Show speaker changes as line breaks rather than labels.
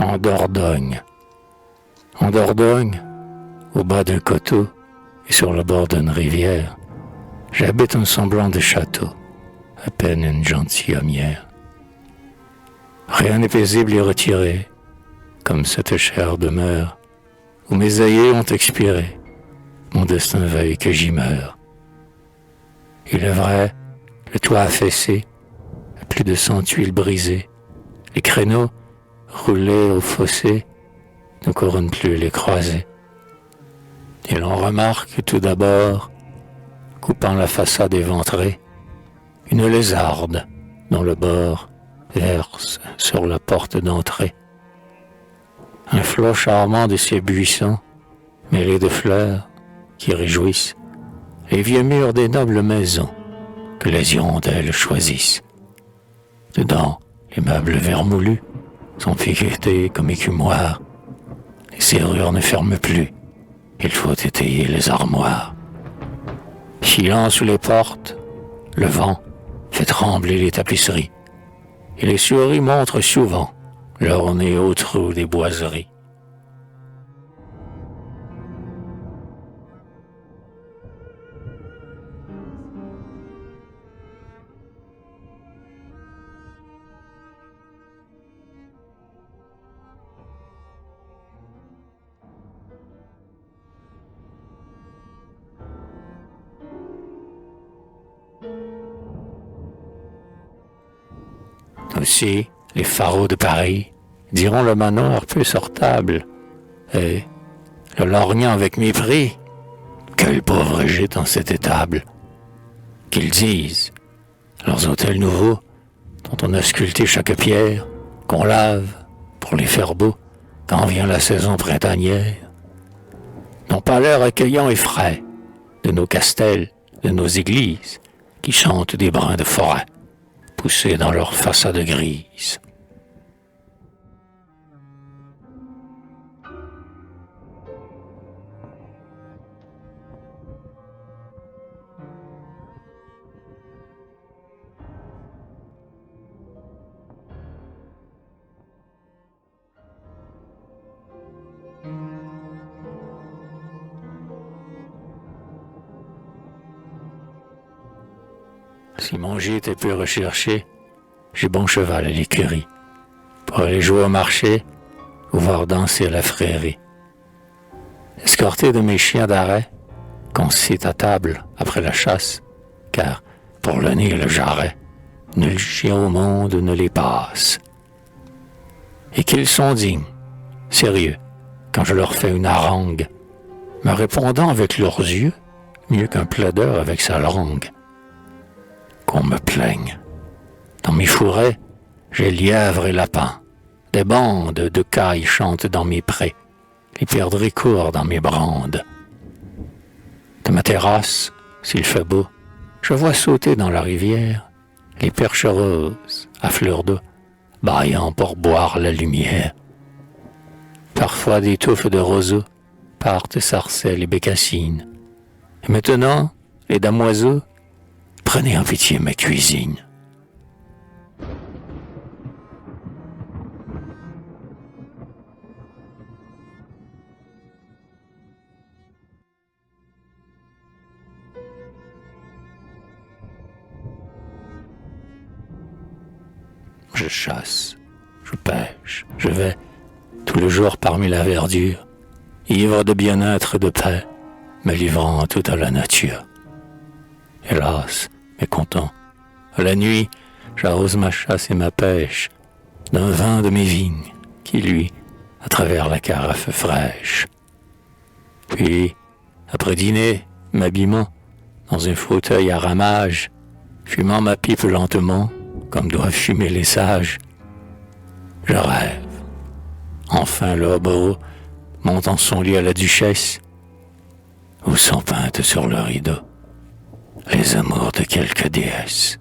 en Dordogne. En Dordogne, au bas d'un coteau et sur le bord d'une rivière, j'habite un semblant de château, à peine une gentilhommière. Rien n'est paisible et retiré, comme cette chère demeure, où mes aïeux ont expiré, mon destin veuille que j'y meure. Il est vrai, le toit affaissé, à plus de 100 tuiles brisées, les créneaux, roulés au fossé, ne couronnent plus les croisées. Et l'on remarque tout d'abord, coupant la façade éventrée, une lézarde dont le bord verse sur la porte d'entrée. Un flot charmant de ces buissons, mêlés de fleurs, qui réjouissent les vieux murs des nobles maisons que les hirondelles choisissent. Dedans, les meubles vermoulus sont piquetés comme écumoires. Les serrures ne ferment plus, il faut étayer les armoires. Filant sous les portes, le vent fait trembler les tapisseries, et les souris montrent souvent leur nez au trou des boiseries. Aussi, les pharaons de Paris diront le manoir peu sortable, et, le lorgnant avec mépris, quel pauvre gîte en cette étable. Qu'ils disent, leurs hôtels nouveaux, dont on a sculpté chaque pierre, qu'on lave pour les faire beaux quand vient la saison printanière, n'ont pas l'air accueillant et frais de nos castels, de nos églises, qui chantent des brins de forêt, poussés dans leur façade grise. Si mon gîte est peu recherché, j'ai bon cheval à l'écurie, pour aller jouer au marché ou voir danser à la frairie. Escorté de mes chiens d'arrêt, qu'on cite à table après la chasse, car pour le nez et le jarret, nul chien au monde ne les passe. Et qu'ils sont dignes, sérieux, quand je leur fais une harangue, me répondant avec leurs yeux, mieux qu'un plaideur avec sa langue. Qu'on me plaigne. Dans mes fourrés, j'ai lièvres et lapins. Des bandes de cailles chantent dans mes prés. Les perdrix courent dans mes brandes. De ma terrasse, s'il fait beau, je vois sauter dans la rivière les perches roses à fleurs d'eau, bâillant pour boire la lumière. Parfois des touffes de roseaux partent sarcelles et bécassines. Et maintenant, les damoiseaux, prenez en pitié ma cuisine. Je chasse, je pêche, je vais tout le jour parmi la verdure, ivre de bien-être et de paix, me livrant tout à la nature. Hélas, mécontent, à la nuit, j'arrose ma chasse et ma pêche d'un vin de mes vignes qui luit à travers la carafe fraîche. Puis, après dîner, m'habillement dans un fauteuil à ramage, fumant ma pipe lentement, comme doivent fumer les sages, je rêve. Enfin l'obro monte en son lit à la duchesse, où sont peintes sur le rideau les amours de quelque déesse.